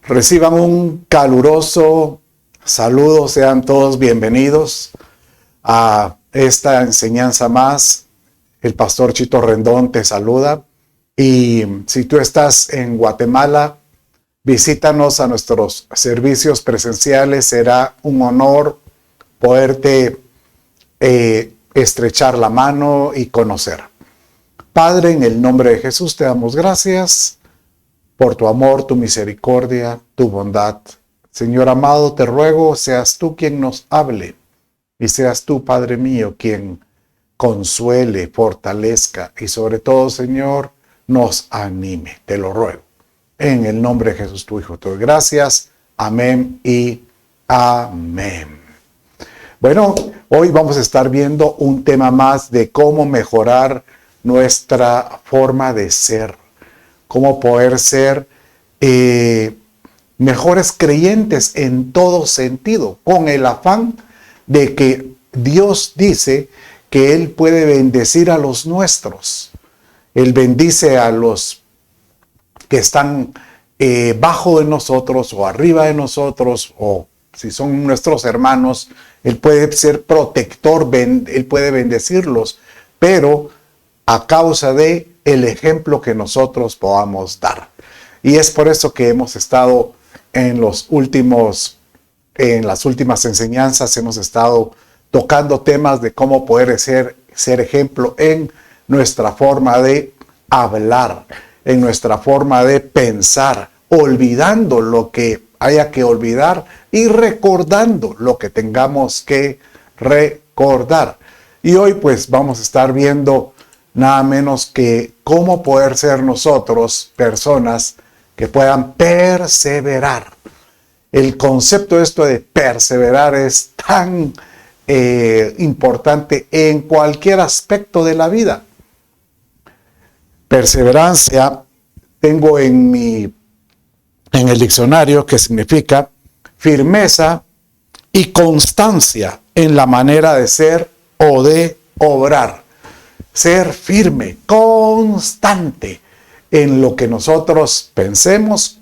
Reciban un caluroso saludo, sean todos bienvenidos a esta enseñanza más. El pastor Chito Rendón te saluda y si tú estás en Guatemala, visítanos a nuestros servicios presenciales. Será un honor poderte estrechar la mano y conocer. Padre, en el nombre de Jesús te damos gracias por tu amor, tu misericordia, tu bondad. Señor amado, te ruego, seas tú quien nos hable y seas tú, Padre mío, quien consuele, fortalezca y sobre todo, Señor, nos anime. Te lo ruego. En el nombre de Jesús, tu Hijo, te doy gracias. Amén y amén. Bueno, hoy vamos a estar viendo un tema más de cómo mejorar nuestra forma de ser. Cómo poder ser mejores creyentes en todo sentido, con el afán de que Dios dice que Él puede bendecir a los nuestros. Él bendice a los que están bajo de nosotros o arriba de nosotros, o si son nuestros hermanos, Él puede ser protector, Él puede bendecirlos, pero a causa de el ejemplo que nosotros podamos dar. Y es por eso que hemos estado en las últimas enseñanzas, hemos estado tocando temas de cómo poder ser ejemplo en nuestra forma de hablar, en nuestra forma de pensar, olvidando lo que haya que olvidar y recordando lo que tengamos que recordar. Y hoy pues vamos a estar viendo nada menos que cómo poder ser nosotros personas que puedan perseverar. El concepto de esto de perseverar es tan importante en cualquier aspecto de la vida. Perseverancia, tengo en el diccionario, que significa firmeza y constancia en la manera de ser o de obrar. Ser firme, constante en lo que nosotros pensemos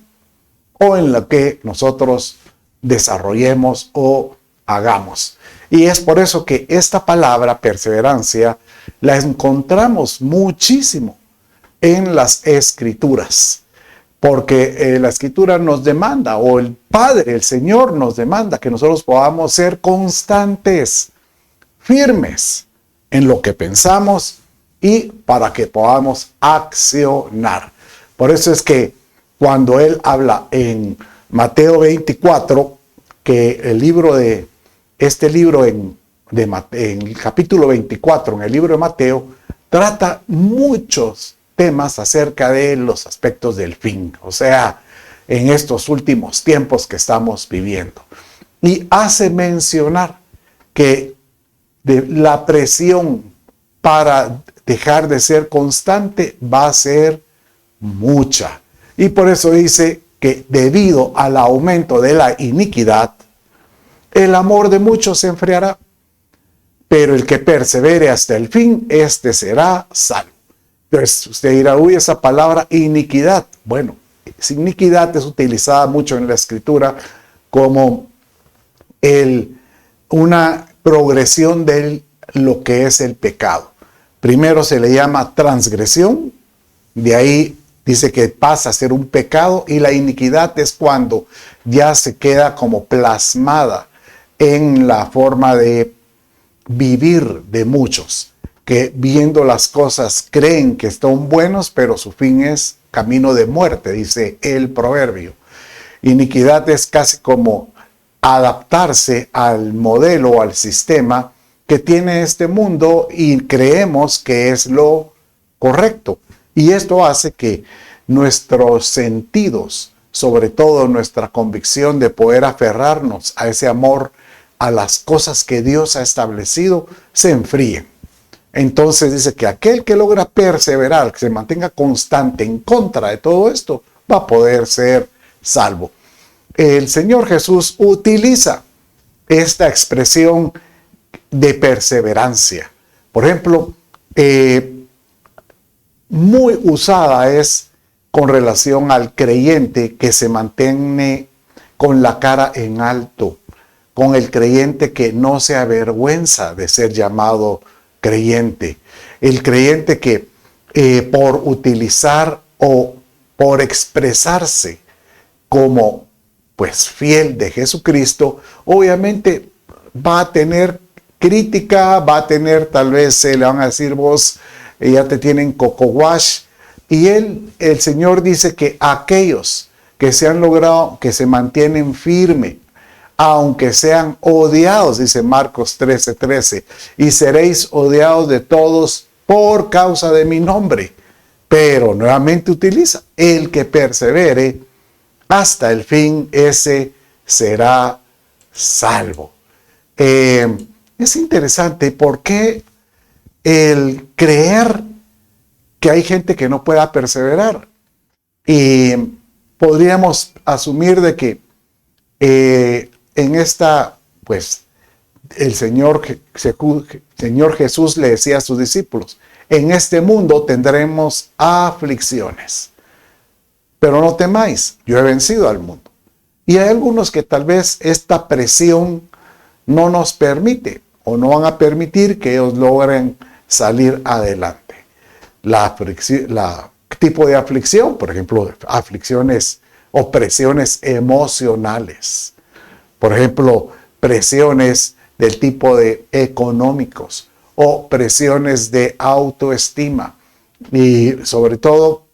o en lo que nosotros desarrollemos o hagamos. Y es por eso que esta palabra perseverancia la encontramos muchísimo en las Escrituras. Porque la Escritura nos demanda, o el Padre, el Señor nos demanda que nosotros podamos ser constantes, firmes en lo que pensamos y para que podamos accionar. Por eso es que cuando Él habla en Mateo 24, que el libro en el capítulo 24, en el libro de Mateo, trata muchos temas acerca de los aspectos del fin, o sea, en estos últimos tiempos que estamos viviendo. Y hace mencionar que la presión para dejar de ser constante va a ser mucha. Y por eso dice que debido al aumento de la iniquidad, el amor de muchos se enfriará, pero el que persevere hasta el fin, este será salvo. Entonces usted dirá, uy, esa palabra iniquidad. Bueno, iniquidad es utilizada mucho en la Escritura como una progresión de lo que es el pecado. Primero se le llama transgresión, de ahí dice que pasa a ser un pecado, y la iniquidad es cuando ya se queda como plasmada en la forma de vivir de muchos, que viendo las cosas creen que están buenos, pero su fin es camino de muerte, dice el proverbio. Iniquidad es casi como adaptarse al modelo o al sistema que tiene este mundo y creemos que es lo correcto. Y esto hace que nuestros sentidos, sobre todo nuestra convicción de poder aferrarnos a ese amor, a las cosas que Dios ha establecido, se enfríen. Entonces dice que aquel que logra perseverar, que se mantenga constante en contra de todo esto, va a poder ser salvo. El Señor Jesús utiliza esta expresión de perseverancia. Por ejemplo, muy usada es con relación al creyente que se mantiene con la cara en alto, con el creyente que no se avergüenza de ser llamado creyente, el creyente que por utilizar o por expresarse como pues fiel de Jesucristo, obviamente va a tener crítica, va a tener, tal vez le van a decir vos, ya te tienen coco wash, y el Señor dice que aquellos que se han logrado, que se mantienen firmes, aunque sean odiados, dice Marcos 13:13, y seréis odiados de todos por causa de mi nombre. Pero nuevamente utiliza, el que persevere hasta el fin, ese será salvo. Es interesante porque el creer que hay gente que no pueda perseverar, y podríamos asumir de que en esta, pues, el Señor Jesús le decía a sus discípulos, en este mundo tendremos aflicciones, pero no temáis, yo he vencido al mundo. Y hay algunos que tal vez esta presión no nos permite o no van a permitir que ellos logren salir adelante. La tipo de aflicción, por ejemplo, aflicciones o presiones emocionales. Por ejemplo, presiones del tipo de económicos o presiones de autoestima. Y sobre todo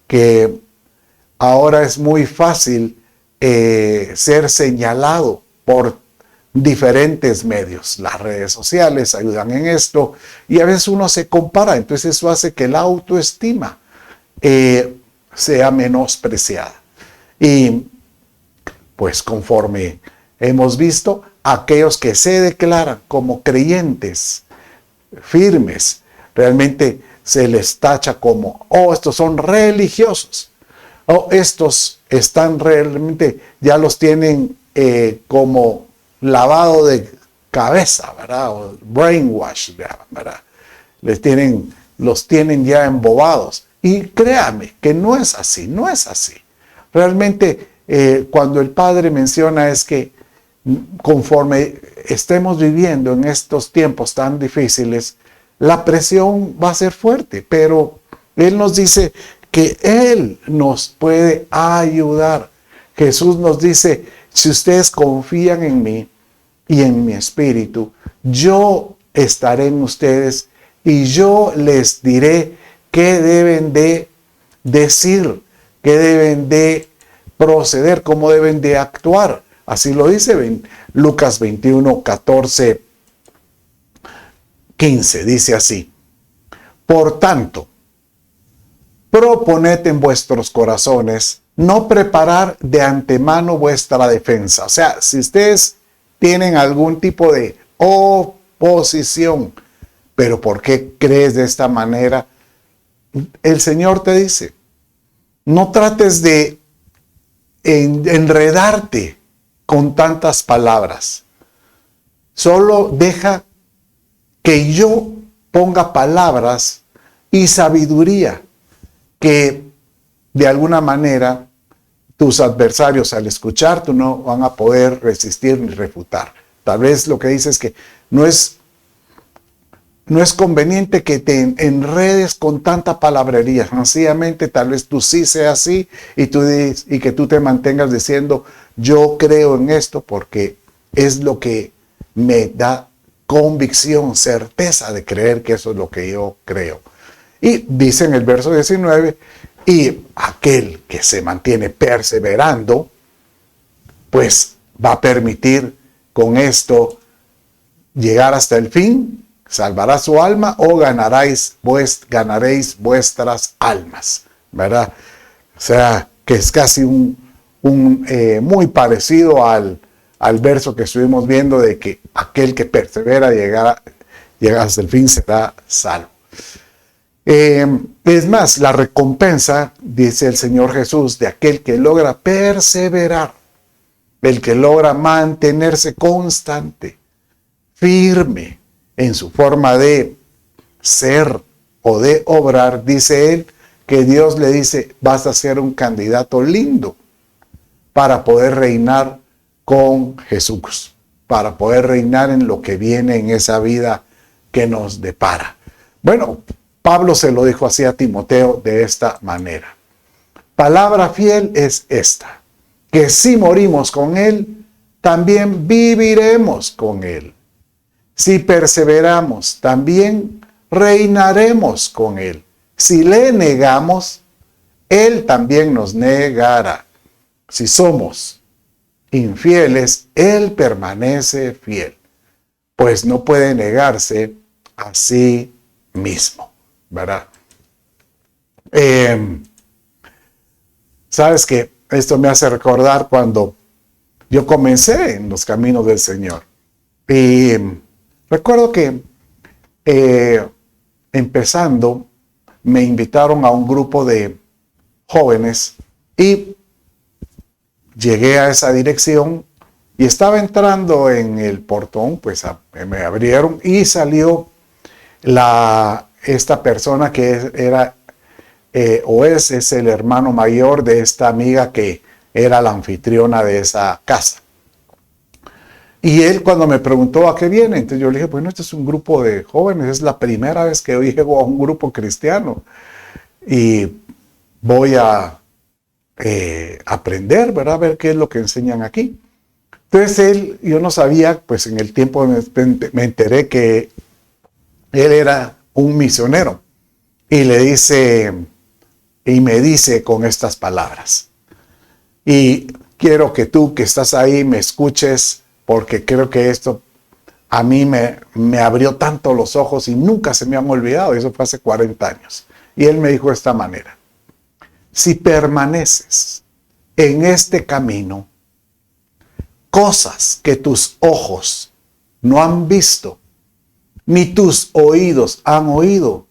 que ahora es muy fácil ser señalado por diferentes medios. Las redes sociales ayudan en esto y a veces uno se compara, entonces eso hace que la autoestima sea menospreciada. Y pues conforme hemos visto, aquellos que se declaran como creyentes firmes, realmente se les tacha como, oh, estos son religiosos, oh, estos están realmente, ya los tienen como lavado de cabeza, ¿verdad? O brainwash, ¿verdad? Los tienen ya embobados. Y créame que no es así, no es así. Realmente cuando el Padre menciona es que conforme estemos viviendo en estos tiempos tan difíciles, la presión va a ser fuerte, pero Él nos dice que Él nos puede ayudar. Jesús nos dice, si ustedes confían en mí y en mi espíritu, yo estaré en ustedes y yo les diré qué deben de decir, qué deben de proceder, cómo deben de actuar. Así lo dice Lucas 21, 14, 15. Dice así: por tanto, proponed en vuestros corazones no preparar de antemano vuestra defensa. O sea, si ustedes tienen algún tipo de oposición, pero ¿por qué crees de esta manera? El Señor te dice, no trates de enredarte con tantas palabras. Solo deja que yo ponga palabras y sabiduría que de alguna manera tus adversarios al escuchar no van a poder resistir ni refutar. Tal vez lo que dice es que no es conveniente que te enredes con tanta palabrería. Sencillamente tal vez tú sí seas así y que tú te mantengas diciendo, yo creo en esto porque es lo que me da convicción, certeza de creer que eso es lo que yo creo. Y dice en el verso 19, y aquel que se mantiene perseverando, pues va a permitir con esto llegar hasta el fin, salvará su alma o ganaréis vuestras almas, ¿verdad? O sea, que es casi muy parecido al verso que estuvimos viendo de que aquel que persevera llega hasta el fin será salvo. Es más, la recompensa, dice el Señor Jesús, de aquel que logra perseverar, el que logra mantenerse constante, firme en su forma de ser o de obrar, dice él, que Dios le dice, vas a ser un candidato lindo para poder reinar con Jesús, para poder reinar en lo que viene en esa vida que nos depara. Bueno, Pablo se lo dijo así a Timoteo de esta manera. Palabra fiel es esta, que si morimos con él, también viviremos con él. Si perseveramos, también reinaremos con él. Si le negamos, él también nos negará. Si somos infieles, él permanece fiel, pues no puede negarse a sí mismo, ¿verdad? Sabes que esto me hace recordar cuando yo comencé en los caminos del Señor. Y recuerdo que empezando, me invitaron a un grupo de jóvenes y llegué a esa dirección y estaba entrando en el portón, pues me abrieron y salió esta persona que era es el hermano mayor de esta amiga que era la anfitriona de esa casa. Y él cuando me preguntó a qué viene, entonces yo le dije, bueno, este es un grupo de jóvenes, es la primera vez que yo llego a un grupo cristiano y voy a aprender, ¿verdad? A ver qué es lo que enseñan aquí. Entonces yo no sabía, pues en el tiempo me enteré que él era un misionero y me dice con estas palabras, y quiero que tú que estás ahí me escuches, porque creo que esto a mí me abrió tanto los ojos y nunca se me han olvidado, eso fue hace 40 años. Y él me dijo de esta manera, si permaneces en este camino, cosas que tus ojos no han visto, ni tus oídos han oído,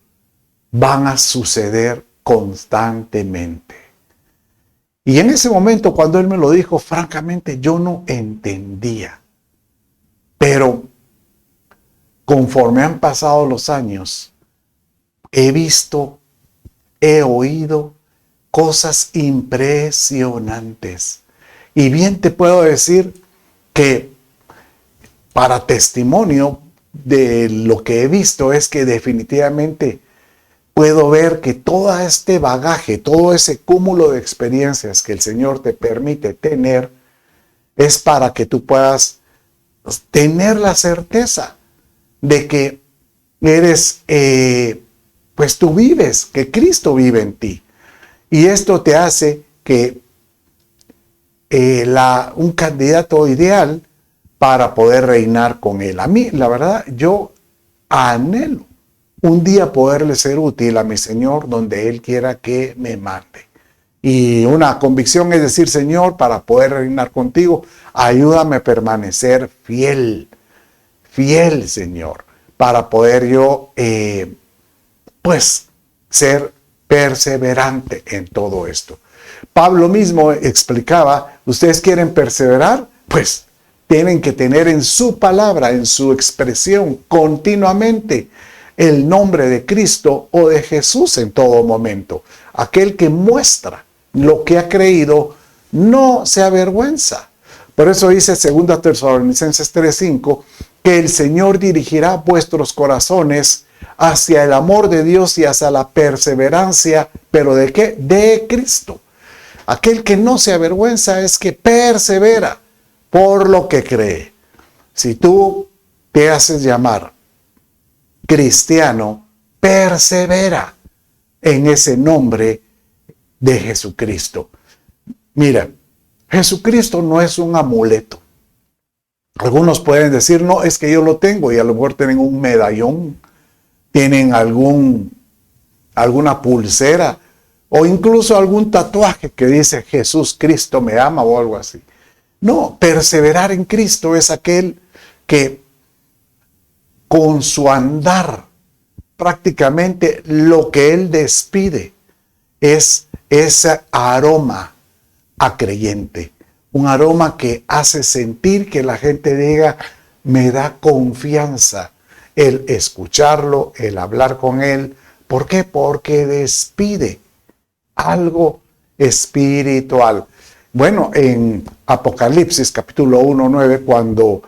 van a suceder constantemente. Y en ese momento, cuando él me lo dijo, francamente yo no entendía. Pero conforme han pasado los años, he visto, he oído cosas impresionantes. Y bien te puedo decir que para testimonio de lo que he visto es que definitivamente puedo ver que todo este bagaje, todo ese cúmulo de experiencias que el Señor te permite tener, es para que tú puedas tener la certeza de que eres, pues tú vives, que Cristo vive en ti. Y esto te hace que un candidato ideal para poder reinar con Él. A mí, la verdad, yo anhelo un día poderle ser útil a mi Señor donde Él quiera que me mande. Y una convicción es decir, Señor, para poder reinar contigo, ayúdame a permanecer fiel, fiel, Señor, para poder yo, pues, ser perseverante en todo esto. Pablo mismo explicaba, ¿ustedes quieren perseverar? Pues tienen que tener en su palabra, en su expresión, continuamente el nombre de Cristo o de Jesús en todo momento. Aquel que muestra lo que ha creído no se avergüenza. Por eso dice 2 Tesalonicenses 3:5 que el Señor dirigirá vuestros corazones hacia el amor de Dios y hacia la perseverancia, ¿pero de qué? De Cristo. Aquel que no se avergüenza es que persevera por lo que cree. Si tú te haces llamar cristiano, persevera en ese nombre de Jesucristo. Mira, Jesucristo no es un amuleto. Algunos pueden decir, no, es que yo lo tengo, y a lo mejor tienen un medallón, tienen alguna pulsera o incluso algún tatuaje que dice Jesús Cristo me ama o algo así. No, perseverar en Cristo es aquel que con su andar, prácticamente lo que Él despide es ese aroma a creyente. Un aroma que hace sentir que la gente diga, me da confianza el escucharlo, el hablar con Él. ¿Por qué? Porque despide algo espiritual. Bueno, en Apocalipsis capítulo 1:9, cuando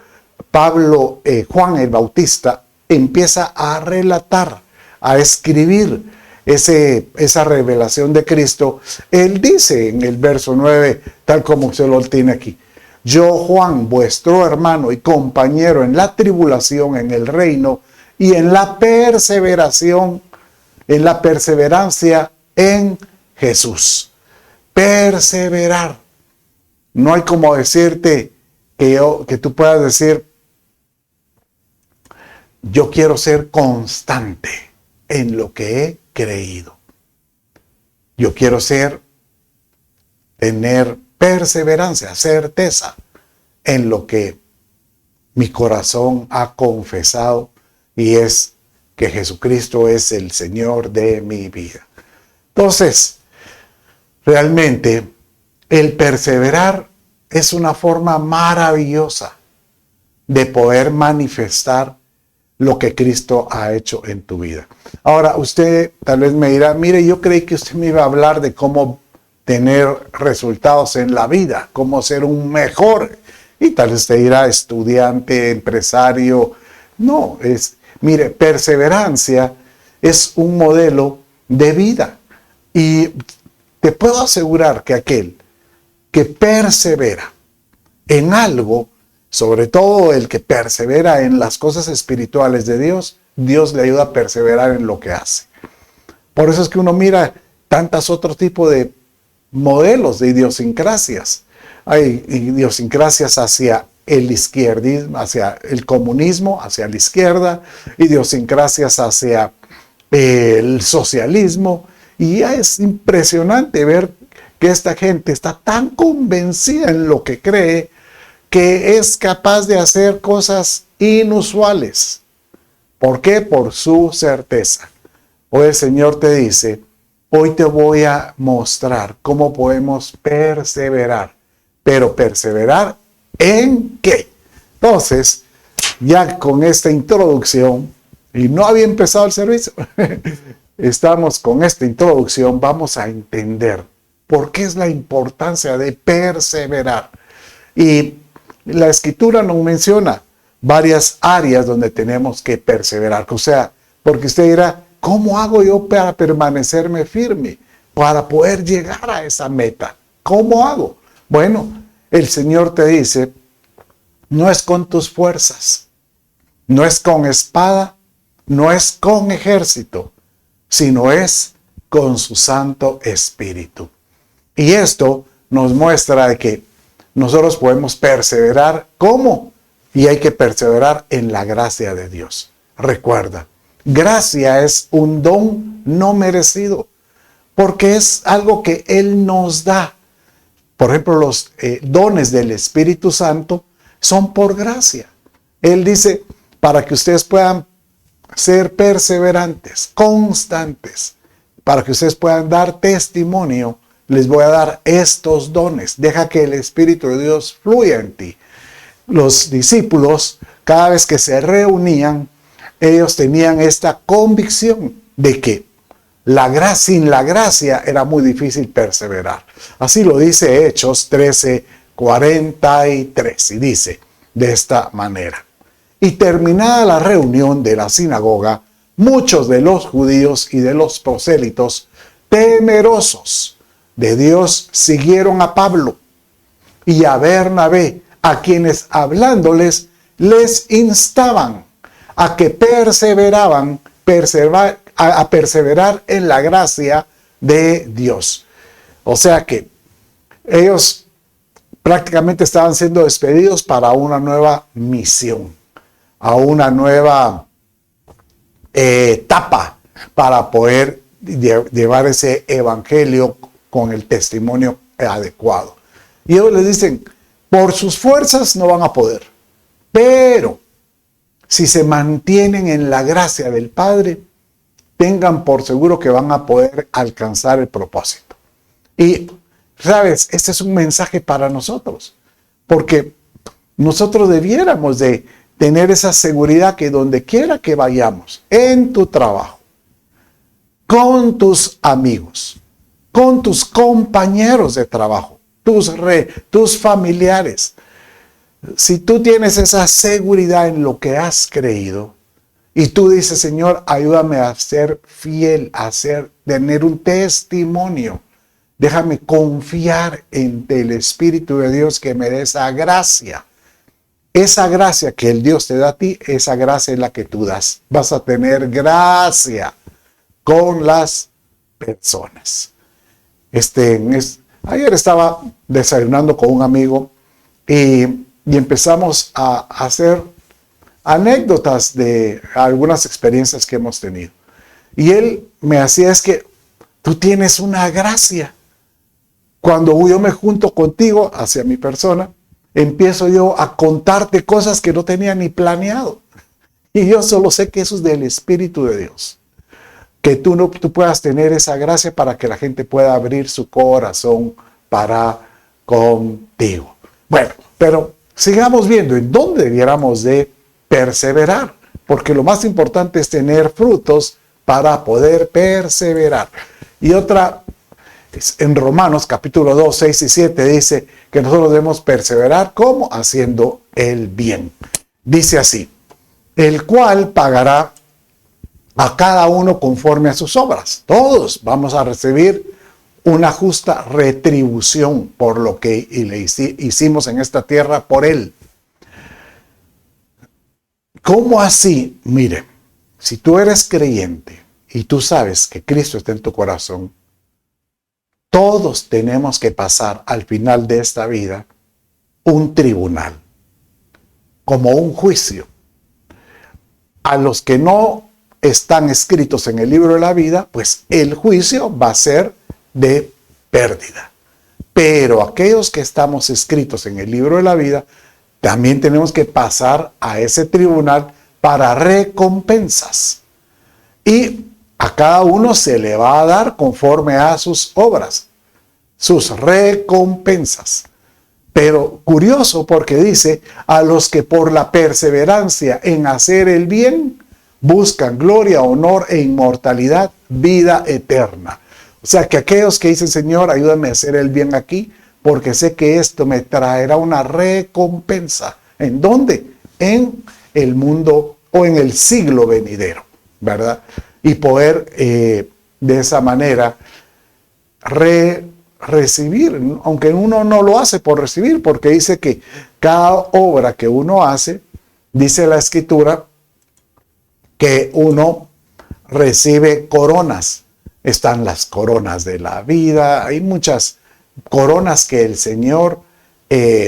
Juan el Bautista empieza a relatar, a escribir esa revelación de Cristo, él dice en el verso 9, tal como se lo tiene aquí: yo, Juan, vuestro hermano y compañero en la tribulación, en el reino y en la perseverancia en Jesús. Perseverar. No hay como decirte que tú puedas decir: yo quiero ser constante en lo que he creído. Yo quiero tener perseverancia, certeza en lo que mi corazón ha confesado, y es que Jesucristo es el Señor de mi vida. Entonces, realmente el perseverar es una forma maravillosa de poder manifestar lo que Cristo ha hecho en tu vida. Ahora, usted tal vez me dirá: mire, yo creí que usted me iba a hablar de cómo tener resultados en la vida, cómo ser un mejor. Y tal vez usted dirá: estudiante, empresario. No, mire, perseverancia es un modelo de vida. Y te puedo asegurar que aquel que persevera en algo, sobre todo el que persevera en las cosas espirituales de Dios, Dios le ayuda a perseverar en lo que hace. Por eso es que uno mira tantos otros tipos de modelos de idiosincrasias. Hay idiosincrasias hacia el izquierdismo, hacia el comunismo, hacia la izquierda, idiosincrasias hacia el socialismo, y ya es impresionante ver que esta gente está tan convencida en lo que cree que es capaz de hacer cosas inusuales. ¿Por qué? Por su certeza. Hoy el Señor te dice: hoy te voy a mostrar cómo podemos perseverar. Pero ¿perseverar en qué? Entonces, ya con esta introducción, y no había empezado el servicio, estamos con esta introducción, vamos a entender por qué es la importancia de perseverar. Y la Escritura nos menciona varias áreas donde tenemos que perseverar. O sea, porque usted dirá: ¿cómo hago yo para permanecerme firme? Para poder llegar a esa meta. ¿Cómo hago? Bueno, el Señor te dice: no es con tus fuerzas, no es con espada, no es con ejército, sino es con su Santo Espíritu. Y esto nos muestra que nosotros podemos perseverar. ¿Cómo? Y hay que perseverar en la gracia de Dios. Recuerda, gracia es un don no merecido, porque es algo que Él nos da. Por ejemplo, los dones del Espíritu Santo son por gracia. Él dice: para que ustedes puedan ser perseverantes, constantes, para que ustedes puedan dar testimonio, les voy a dar estos dones. Deja que el Espíritu de Dios fluya en ti. Los discípulos, cada vez que se reunían, ellos tenían esta convicción de que sin la gracia era muy difícil perseverar. Así lo dice Hechos 13:43, y dice de esta manera: y terminada la reunión de la sinagoga, muchos de los judíos y de los prosélitos, temerosos de Dios, siguieron a Pablo y a Bernabé, a quienes hablándoles les instaban a que a perseverar en la gracia de Dios. O sea que ellos prácticamente estaban siendo despedidos para una nueva misión, a una nueva etapa para poder llevar ese evangelio con el testimonio adecuado. Y ellos les dicen: por sus fuerzas no van a poder, pero si se mantienen en la gracia del Padre, tengan por seguro que van a poder alcanzar el propósito. Y, ¿sabes? Este es un mensaje para nosotros, porque nosotros debiéramos de tener esa seguridad que donde quiera que vayamos, en tu trabajo, con tus amigos, con tus compañeros de trabajo, tus familiares. Si tú tienes esa seguridad en lo que has creído y tú dices, Señor, ayúdame a ser fiel, tener un testimonio. Déjame confiar en el Espíritu de Dios que me dé esa gracia. Esa gracia que el Dios te da a ti, esa gracia es la que tú das. Vas a tener gracia con las personas. Ayer estaba desayunando con un amigo y empezamos a hacer anécdotas de algunas experiencias que hemos tenido. Y él me hacía, es que tú tienes una gracia. Cuando yo me junto contigo hacia mi persona, empiezo yo a contarte cosas que no tenía ni planeado. Y yo solo sé que eso es del Espíritu de Dios. Que tú puedas tener esa gracia para que la gente pueda abrir su corazón para contigo. Bueno, pero sigamos viendo en dónde debiéramos de perseverar, porque lo más importante es tener frutos para poder perseverar. Y otra, en Romanos capítulo 2, 6 y 7 dice que nosotros debemos perseverar, ¿cómo? Haciendo el bien. Dice así, el cual pagará a cada uno conforme a sus obras. Todos vamos a recibir una justa retribución por lo que hicimos en esta tierra por él. ¿Cómo así? Mire, si tú eres creyente y tú sabes que Cristo está en tu corazón, todos tenemos que pasar al final de esta vida un tribunal, como un juicio. A los que no están escritos en el libro de la vida, pues el juicio va a ser de pérdida. Pero aquellos que estamos escritos en el libro de la vida, también tenemos que pasar a ese tribunal para recompensas. Y a cada uno se le va a dar conforme a sus obras, sus recompensas. Pero curioso porque dice, a los que por la perseverancia en hacer el bien, buscan gloria, honor e inmortalidad, vida eterna. O sea que aquellos que dicen, Señor, ayúdame a hacer el bien aquí, porque sé que esto me traerá una recompensa. ¿En dónde? En el mundo o en el siglo venidero, ¿verdad? Y poder de esa manera recibir, aunque uno no lo hace por recibir, porque dice que cada obra que uno hace, dice la Escritura, que uno recibe coronas. Están las coronas de la vida, hay muchas coronas que el Señor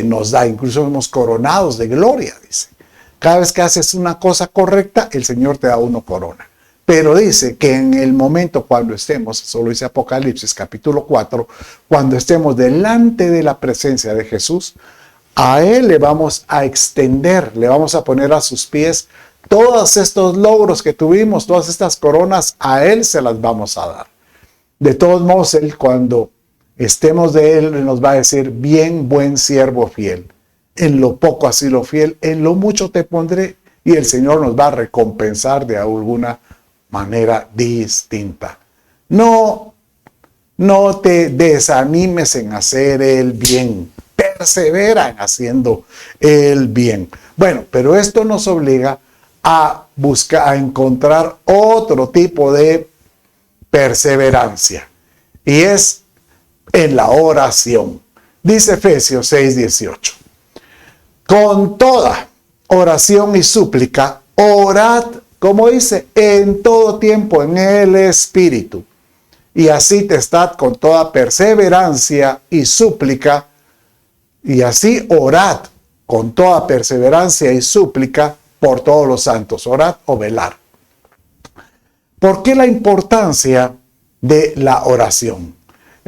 nos da, incluso somos coronados de gloria, dice. Cada vez que haces una cosa correcta, el Señor te da una corona. Pero dice que en el momento cuando estemos, eso lo dice Apocalipsis capítulo 4, cuando estemos delante de la presencia de Jesús, a Él le vamos a extender, le vamos a poner a sus pies todos estos logros que tuvimos, todas estas coronas, a Él se las vamos a dar. De todos modos, Él cuando estemos de Él nos va a decir, bien, buen siervo fiel. En lo poco has sido fiel, en lo mucho te pondré. Y el Señor nos va a recompensar de alguna manera distinta. No te desanimes en hacer el bien. Persevera en haciendo el bien. Bueno, pero esto nos obliga a buscar, a encontrar otro tipo de perseverancia. Y es en la oración. Dice Efesios 6:18. Con toda oración y súplica, orad, como dice, en todo tiempo en el Espíritu. Y así te estad con toda perseverancia y súplica. Y así orad con toda perseverancia y súplica por todos los santos. Orad o velar. ¿Por qué la importancia de la oración?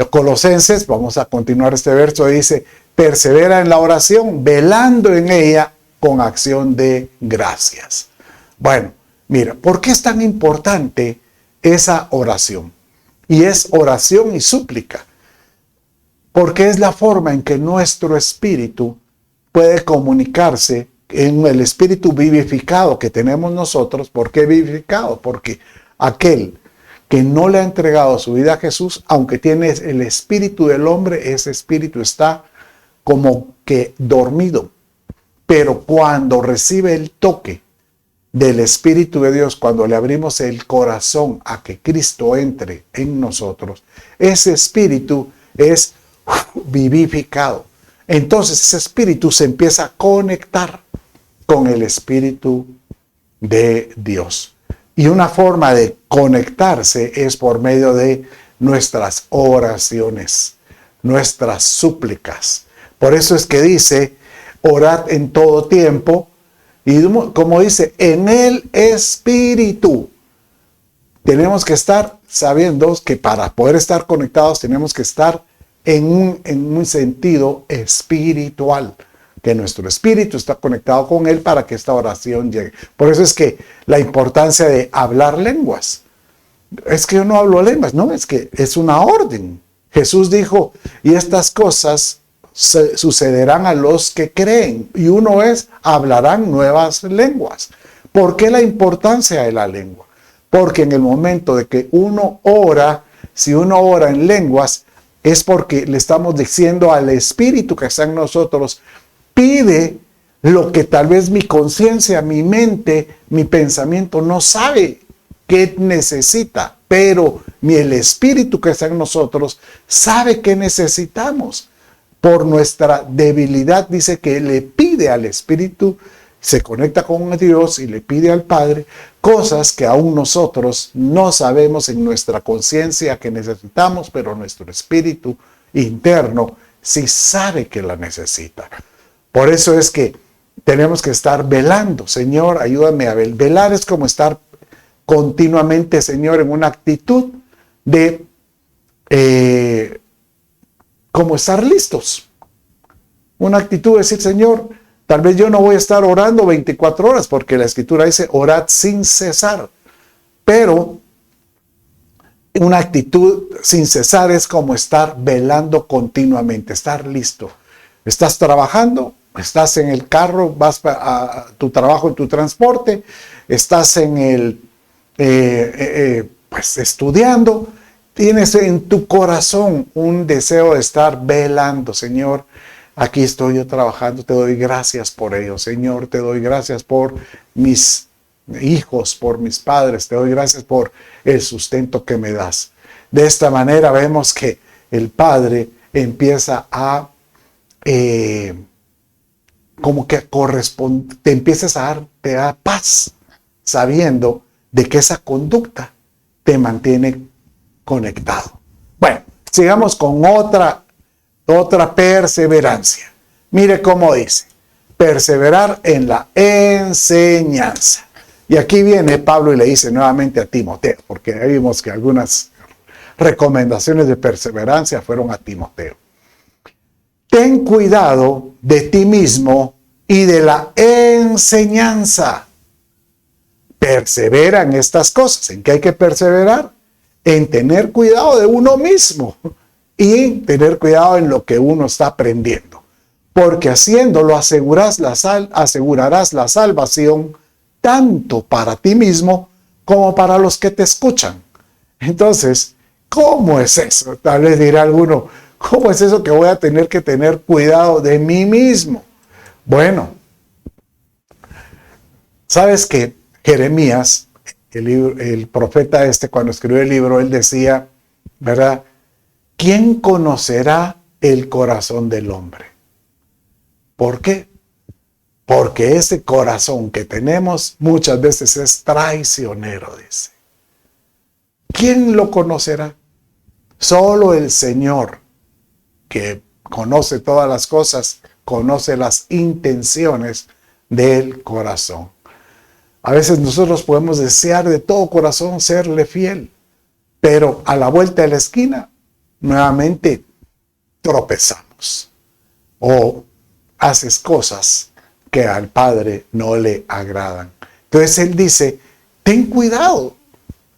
Colosenses, vamos a continuar este verso, dice, persevera en la oración, velando en ella con acción de gracias. Bueno, mira, ¿por qué es tan importante esa oración? Y es oración y súplica. Porque es la forma en que nuestro espíritu puede comunicarse en el espíritu vivificado que tenemos nosotros. ¿Por qué vivificado? Porque aquel que no le ha entregado su vida a Jesús, aunque tiene el espíritu del hombre, ese espíritu está como que dormido. Pero cuando recibe el toque del Espíritu de Dios, cuando le abrimos el corazón a que Cristo entre en nosotros, ese espíritu es vivificado. Entonces ese espíritu se empieza a conectar con el Espíritu de Dios. Y una forma de conectarse es por medio de nuestras oraciones, nuestras súplicas. Por eso es que dice, orad en todo tiempo, y como dice, en el Espíritu. Tenemos que estar sabiendo que para poder estar conectados tenemos que estar en un sentido espiritual, que nuestro espíritu está conectado con Él para que esta oración llegue. Por eso es que la importancia de hablar lenguas. Es que yo no hablo lenguas, no, es que es una orden. Jesús dijo, y estas cosas sucederán a los que creen. Y uno es, hablarán nuevas lenguas. ¿Por qué la importancia de la lengua? Porque en el momento de que uno ora, si uno ora en lenguas, es porque le estamos diciendo al Espíritu que está en nosotros, pide lo que tal vez mi conciencia, mi mente, mi pensamiento no sabe que necesita, pero el Espíritu que está en nosotros sabe que necesitamos. Por nuestra debilidad dice que le pide al Espíritu, se conecta con Dios y le pide al Padre cosas que aún nosotros no sabemos en nuestra conciencia que necesitamos, pero nuestro espíritu interno sí sabe que la necesita. Por eso es que tenemos que estar velando. Señor, ayúdame a velar. Velar es como estar continuamente, Señor, en una actitud de como estar listos. Una actitud de decir, Señor, tal vez yo no voy a estar orando 24 horas, porque la Escritura dice, orad sin cesar. Pero una actitud sin cesar es como estar velando continuamente, estar listo. Estás trabajando, estás en el carro, vas a tu trabajo en tu transporte, estás en el, pues estudiando, tienes en tu corazón un deseo de estar velando. Señor, aquí estoy yo trabajando, te doy gracias por ello. Señor, te doy gracias por mis hijos, por mis padres, te doy gracias por el sustento que me das. De esta manera vemos que el Padre empieza a como que corresponde, te empiezas a dar, te da paz, sabiendo de que esa conducta te mantiene conectado. Bueno, sigamos con otra perseverancia. Mire cómo dice, perseverar en la enseñanza. Y aquí viene Pablo y le dice nuevamente a Timoteo, porque vimos que algunas recomendaciones de perseverancia fueron a Timoteo. Ten cuidado de ti mismo y de la enseñanza. Persevera en estas cosas. ¿En qué hay que perseverar? En tener cuidado de uno mismo y tener cuidado en lo que uno está aprendiendo. Porque haciéndolo asegurarás la salvación tanto para ti mismo como para los que te escuchan. Entonces, ¿cómo es eso? Tal vez dirá alguno, ¿cómo es eso que voy a tener que tener cuidado de mí mismo? Bueno, ¿sabes que Jeremías, el profeta cuando escribió el libro, él decía, ¿verdad? ¿Quién conocerá el corazón del hombre? ¿Por qué? Porque ese corazón que tenemos muchas veces es traicionero, dice. ¿Quién lo conocerá? Solo el Señor, que conoce todas las cosas, conoce las intenciones del corazón. A veces nosotros podemos desear de todo corazón serle fiel, pero a la vuelta de la esquina, nuevamente tropezamos. O haces cosas que al Padre no le agradan. Entonces Él dice, ten cuidado.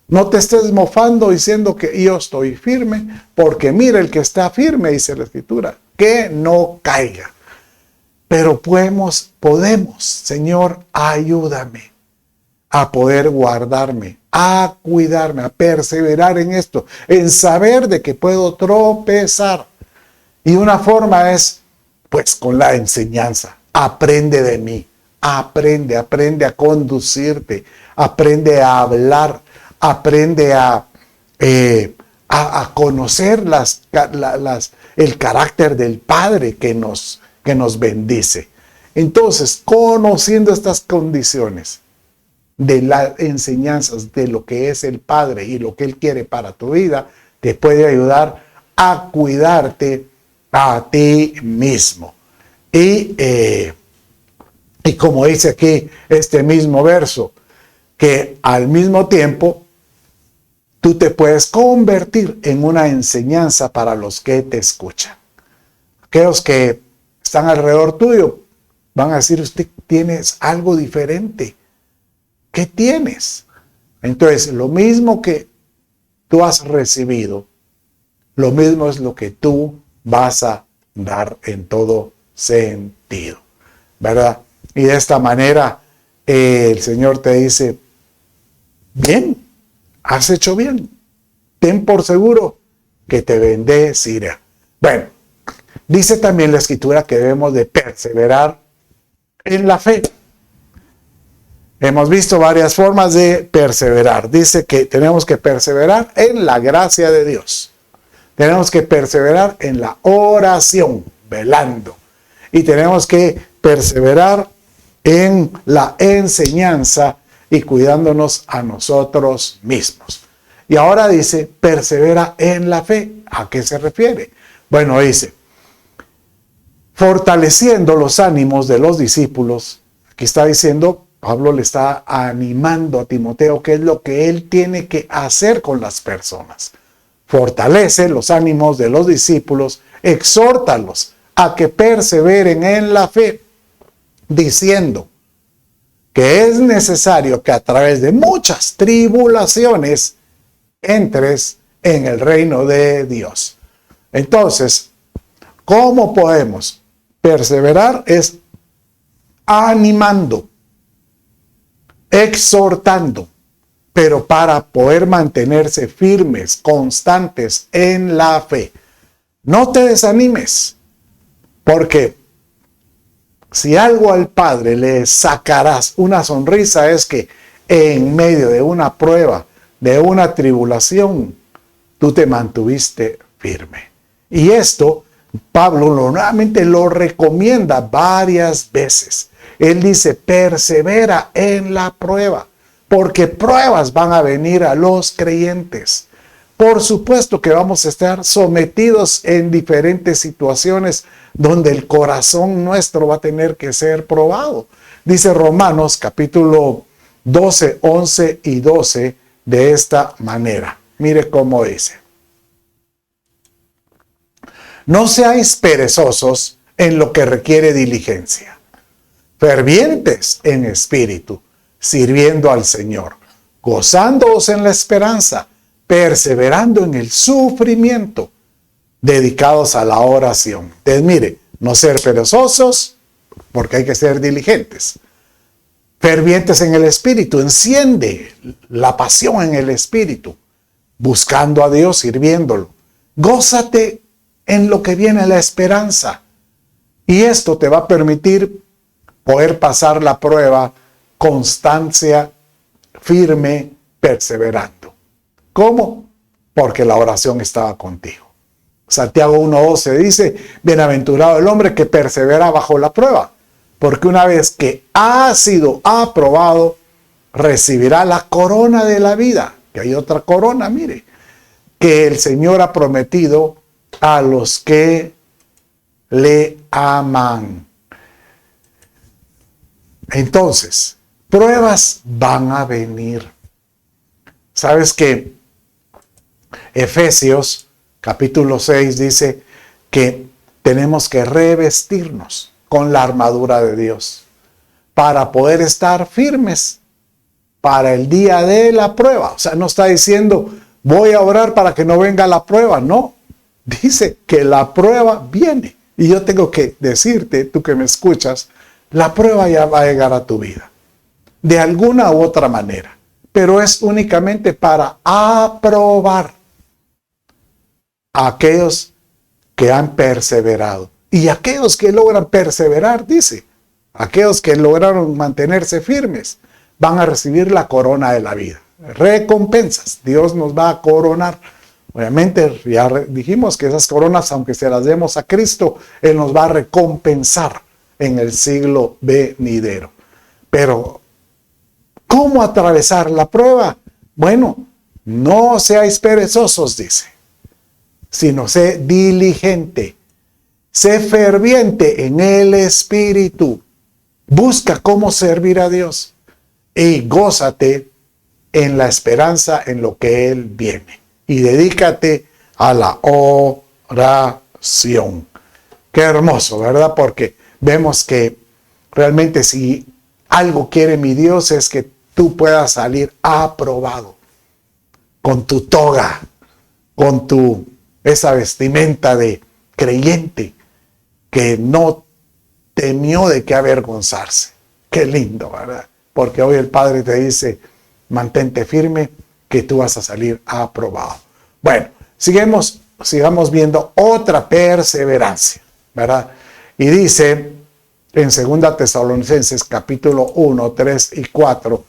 No te estés mofando diciendo que yo estoy firme, porque mira el que está firme, dice la Escritura, que no caiga. Pero podemos, Señor, ayúdame a poder guardarme a cuidarme, a perseverar en esto, en saber de que puedo tropezar. Y una forma es, pues, con la enseñanza. Aprende de mí, aprende a conducirte, aprende a hablar, aprende a conocer el carácter del Padre que nos bendice. Entonces, conociendo estas condiciones de las enseñanzas de lo que es el Padre y lo que Él quiere para tu vida, te puede ayudar a cuidarte a ti mismo. Y como dice aquí este mismo verso, que al mismo tiempo tú te puedes convertir en una enseñanza para los que te escuchan. Aquellos que están alrededor tuyo van a decir, usted tienes algo diferente. ¿Qué tienes? Entonces, lo mismo que tú has recibido, lo mismo es lo que tú vas a dar en todo sentido, ¿verdad? Y de esta manera el Señor te dice, bien, has hecho bien, ten por seguro que te bendecirá. Bueno, dice también la Escritura que debemos de perseverar en la fe. Hemos visto varias formas de perseverar. Dice que tenemos que perseverar en la gracia de Dios. Tenemos que perseverar en la oración, velando. Y tenemos que perseverar en la enseñanza y cuidándonos a nosotros mismos. Y ahora dice, persevera en la fe. ¿A qué se refiere? Bueno, dice, fortaleciendo los ánimos de los discípulos. Aquí está diciendo, Pablo le está animando a Timoteo qué es lo que él tiene que hacer con las personas. Fortalece los ánimos de los discípulos, exhórtalos a que perseveren en la fe, diciendo que es necesario que a través de muchas tribulaciones entres en el reino de Dios. Entonces, ¿cómo podemos perseverar? Es animando, exhortando, pero para poder mantenerse firmes, constantes en la fe. No te desanimes, porque si algo al Padre le sacarás una sonrisa es que en medio de una prueba, de una tribulación, tú te mantuviste firme. Y esto Pablo nuevamente lo recomienda varias veces. Él dice, persevera en la prueba, porque pruebas van a venir a los creyentes. Por supuesto que vamos a estar sometidos en diferentes situaciones donde el corazón nuestro va a tener que ser probado. Dice Romanos capítulo 12, 11 y 12 de esta manera. Mire cómo dice. No seáis perezosos en lo que requiere diligencia, fervientes en espíritu, sirviendo al Señor, gozándoos en la esperanza, perseverando en el sufrimiento, dedicados a la oración. Entonces, mire, no ser perezosos, porque hay que ser diligentes. Fervientes en el espíritu, enciende la pasión en el espíritu, buscando a Dios, sirviéndolo. Gózate en lo que viene la esperanza. Y esto te va a permitir poder pasar la prueba, constancia, firme, perseverando. ¿Cómo? Porque la oración estaba contigo. Santiago 1:12 dice, bienaventurado el hombre que persevera bajo la prueba, porque una vez que ha sido aprobado, recibirá la corona de la vida. Que hay otra corona, mire, que el Señor ha prometido a los que le aman. Entonces, pruebas van a venir. ¿Sabes qué? Efesios capítulo 6 dice que tenemos que revestirnos con la armadura de Dios para poder estar firmes para el día de la prueba. O sea, no está diciendo voy a orar para que no venga la prueba. No, dice que la prueba viene. Y yo tengo que decirte, tú que me escuchas, la prueba ya va a llegar a tu vida. De alguna u otra manera. pero es únicamente para aprobar a aquellos que han perseverado. Y aquellos que logran perseverar, dice, aquellos que lograron mantenerse firmes, van a recibir la corona de la vida. Recompensas. Dios nos va a coronar. Obviamente, ya dijimos que esas coronas, aunque se las demos a Cristo, Él nos va a recompensar en el siglo venidero. Pero, ¿cómo atravesar la prueba? Bueno, no seáis perezosos, dice, sino sé diligente, sé ferviente en el Espíritu, busca cómo servir a Dios y gózate en la esperanza en lo que Él viene. Y dedícate a la oración. Qué hermoso, ¿verdad? Porque vemos que realmente si algo quiere mi Dios es que tú puedas salir aprobado, con tu toga, con esa vestimenta de creyente que no temió de qué avergonzarse. Qué lindo, ¿verdad? Porque hoy el Padre te dice, mantente firme, que tú vas a salir aprobado. Bueno, sigamos viendo otra perseverancia, ¿verdad? Y dice en 2 Tesalonicenses capítulo 1, 3 y 4,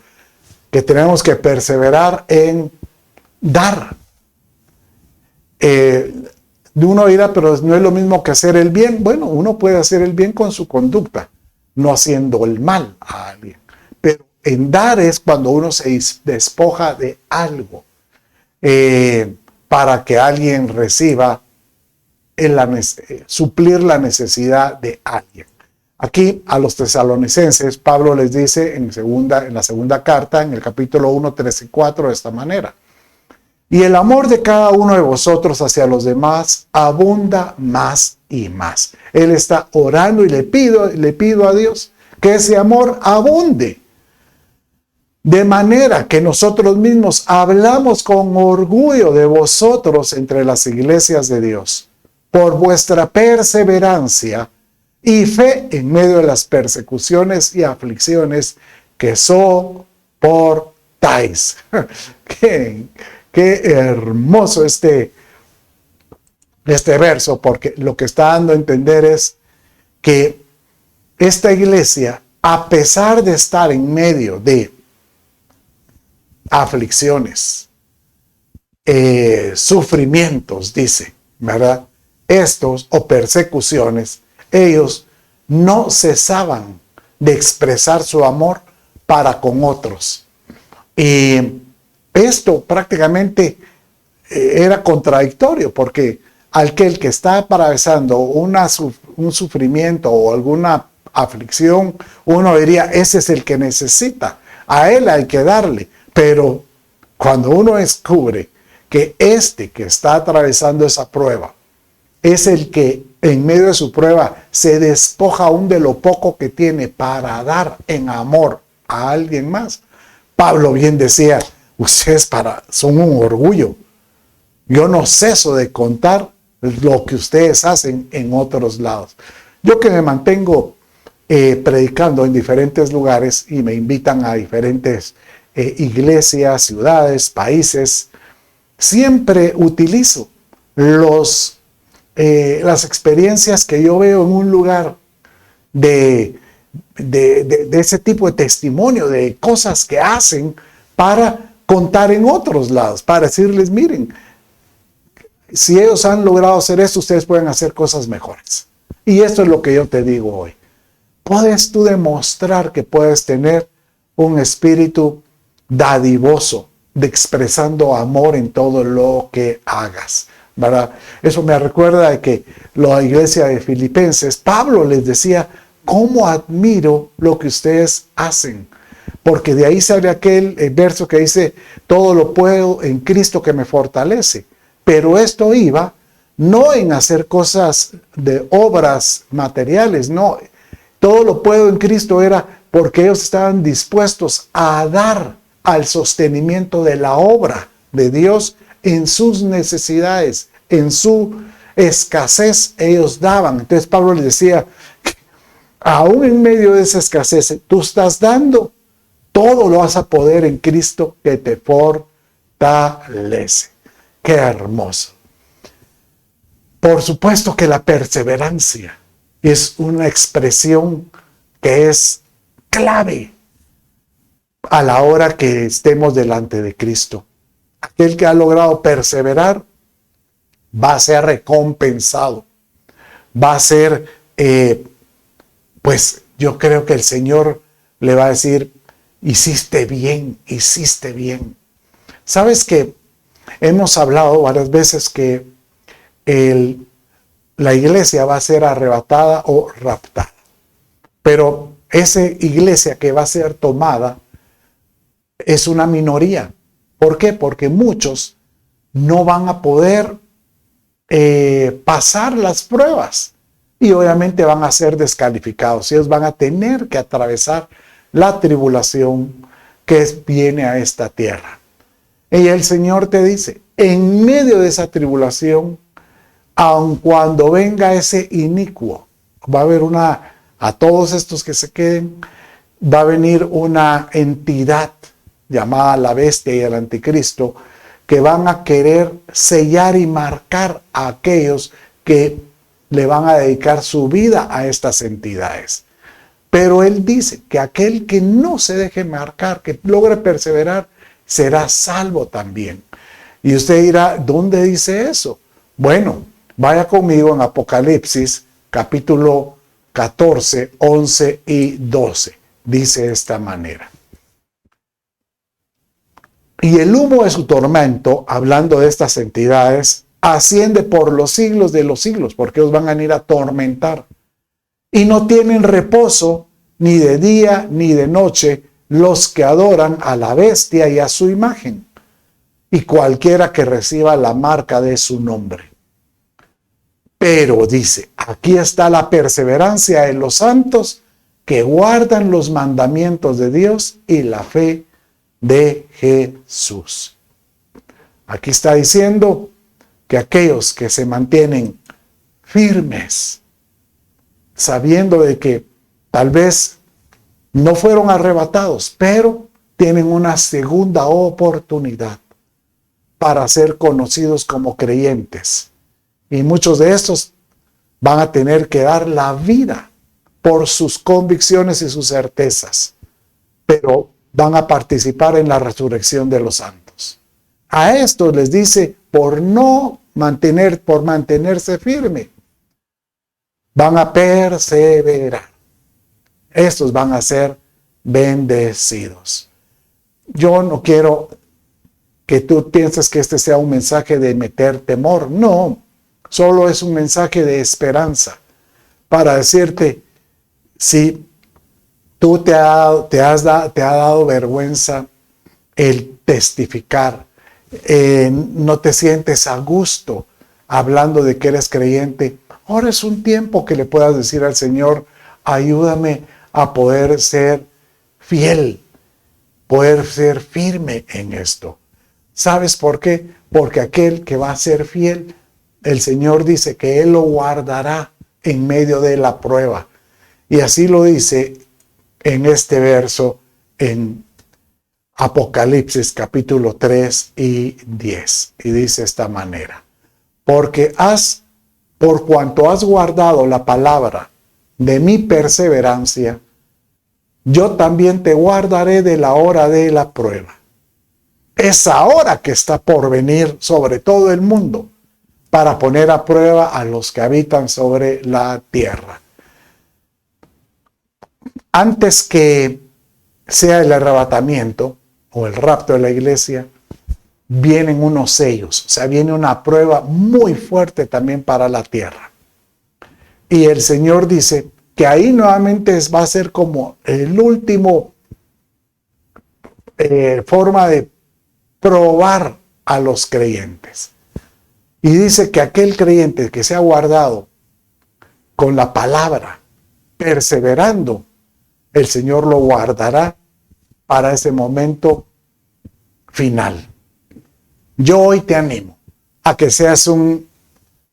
que tenemos que perseverar en dar. Uno dirá, pero no es lo mismo que hacer el bien. Bueno, uno puede hacer el bien con su conducta, no haciendo el mal a alguien. Pero en dar es cuando uno se despoja de algo para que alguien reciba suplir la necesidad de alguien. Aquí a los tesalonicenses, Pablo les dice en la segunda carta, en el capítulo 1, 3 y 4, de esta manera. Y el amor de cada uno de vosotros hacia los demás abunda más y más. Él está orando y le pido a Dios que ese amor abunde. De manera que nosotros mismos hablamos con orgullo de vosotros entre las iglesias de Dios, por vuestra perseverancia y fe en medio de las persecuciones y aflicciones que soportáis. Qué hermoso este verso, porque lo que está dando a entender es que esta iglesia, a pesar de estar en medio de aflicciones, sufrimientos, dice, ¿verdad? Estos o persecuciones, ellos no cesaban de expresar su amor para con otros. Y esto prácticamente era contradictorio, porque aquel que está atravesando un sufrimiento o alguna aflicción, uno diría, ese es el que necesita, a él hay que darle. Pero cuando uno descubre que este que está atravesando esa prueba es el que en medio de su prueba se despoja aún de lo poco que tiene para dar en amor a alguien más. Pablo bien decía, ustedes son un orgullo. Yo no ceso de contar lo que ustedes hacen en otros lados. Yo que me mantengo predicando en diferentes lugares y me invitan a diferentes iglesias, ciudades, países, siempre utilizo las experiencias que yo veo en un lugar de ese tipo de testimonio, de cosas que hacen para contar en otros lados, para decirles, miren, si ellos han logrado hacer esto, ustedes pueden hacer cosas mejores. Y esto es lo que yo te digo hoy. ¿Puedes tú demostrar que puedes tener un espíritu dadivoso, de expresando amor en todo lo que hagas, ¿verdad? Eso me recuerda de que la iglesia de Filipenses, Pablo les decía, ¿cómo admiro lo que ustedes hacen? Porque de ahí sale aquel verso que dice, todo lo puedo en Cristo que me fortalece. Pero esto iba no en hacer cosas de obras materiales, no. Todo lo puedo en Cristo era porque ellos estaban dispuestos a dar al sostenimiento de la obra de Dios en sus necesidades, en su escasez, ellos daban. Entonces Pablo les decía, aún en medio de esa escasez, tú estás dando Todo lo vas a poder en Cristo que te fortalece. Qué hermoso. Por supuesto que la perseverancia es una expresión que es clave a la hora que estemos delante de Cristo. Aquel que ha logrado perseverar va a ser recompensado. Va a ser, pues yo creo que el Señor le va a decir, hiciste bien, hiciste bien. ¿Sabes que hemos hablado varias veces que la iglesia va a ser arrebatada o raptada? Pero esa iglesia que va a ser tomada es una minoría. ¿Por qué? Porque muchos no van a poder pasar las pruebas y obviamente van a ser descalificados. Ellos van a tener que atravesar la tribulación que viene a esta tierra. Y el Señor te dice, en medio de esa tribulación, aun cuando venga ese inicuo, va a haber a todos estos que se queden, va a venir una entidad llamada la bestia y el anticristo, que van a querer sellar y marcar a aquellos que le van a dedicar su vida a estas entidades. Pero Él dice que aquel que no se deje marcar, que logre perseverar, será salvo también. Y usted dirá, ¿dónde dice eso? Bueno, vaya conmigo en Apocalipsis, capítulo 14, 11 y 12. Dice de esta manera. Y el humo de su tormento, hablando de estas entidades, asciende por los siglos de los siglos, porque ellos van a ir a atormentar. Y no tienen reposo ni de día ni de noche los que adoran a la bestia y a su imagen, y cualquiera que reciba la marca de su nombre. Pero dice, aquí está la perseverancia de los santos que guardan los mandamientos de Dios y la fe de Jesús. Aquí está diciendo que aquellos que se mantienen firmes, sabiendo de que tal vez no fueron arrebatados, pero tienen una segunda oportunidad para ser conocidos como creyentes. Y muchos de estos van a tener que dar la vida por sus convicciones y sus certezas, pero van a participar en la resurrección de los santos. A estos les dice, por mantenerse firme, van a perseverar. Estos van a ser bendecidos. Yo no quiero que tú pienses que este sea un mensaje de meter temor. No, solo es un mensaje de esperanza para decirte, si tú te ha dado vergüenza el testificar, no te sientes a gusto hablando de que eres creyente, ahora es un tiempo que le puedas decir al Señor, ayúdame a poder ser fiel, poder ser firme en esto. ¿Sabes por qué? Porque aquel que va a ser fiel, el Señor dice que Él lo guardará en medio de la prueba. Y así lo dice en este verso en Apocalipsis capítulo 3 y 10. Y dice esta manera, por cuanto has guardado la palabra de mi perseverancia, yo también te guardaré de la hora de la prueba. Esa hora que está por venir sobre todo el mundo para poner a prueba a los que habitan sobre la tierra. Antes que sea el arrebatamiento o el rapto de la iglesia, vienen unos sellos, o sea, viene una prueba muy fuerte también para la tierra. Y el Señor dice que ahí nuevamente va a ser como el último forma de probar a los creyentes. Y dice que aquel creyente que se ha guardado con la palabra, perseverando, el Señor lo guardará para ese momento final. Yo hoy te animo a que seas un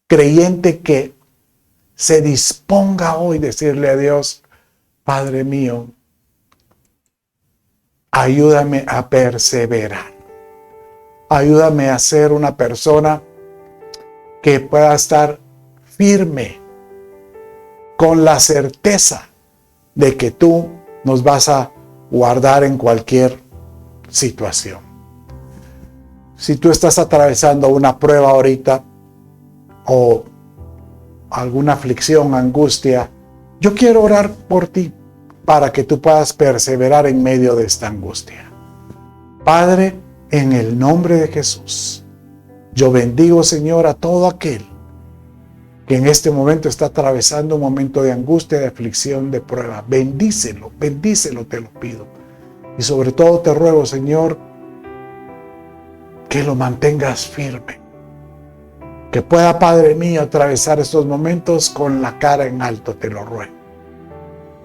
creyente que se disponga hoy a decirle a Dios, Padre mío, ayúdame a perseverar. Ayúdame a ser una persona que pueda estar firme con la certeza de que tú nos vas a guardar en cualquier situación. Si tú estás atravesando una prueba ahorita o alguna aflicción, angustia, yo quiero orar por ti para que tú puedas perseverar en medio de esta angustia. Padre, en el nombre de Jesús, yo bendigo, Señor, a todo aquel que en este momento está atravesando un momento de angustia, de aflicción, de prueba. Bendícelo, bendícelo, te lo pido. Y sobre todo te ruego, Señor, que lo mantengas firme. Que pueda, Padre mío, atravesar estos momentos con la cara en alto, te lo ruego.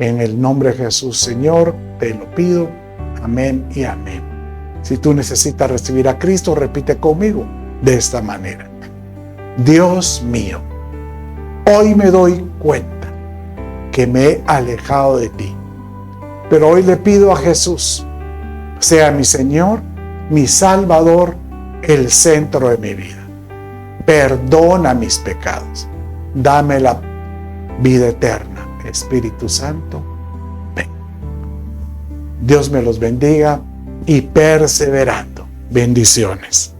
En el nombre de Jesús, Señor, te lo pido. Amén y amén. Si tú necesitas recibir a Cristo, repite conmigo de esta manera. Dios mío, hoy me doy cuenta que me he alejado de ti, pero hoy le pido a Jesús, sea mi Señor, mi Salvador, el centro de mi vida. Perdona mis pecados, dame la vida eterna. Espíritu Santo, ven. Dios me los bendiga y perseverando. Bendiciones.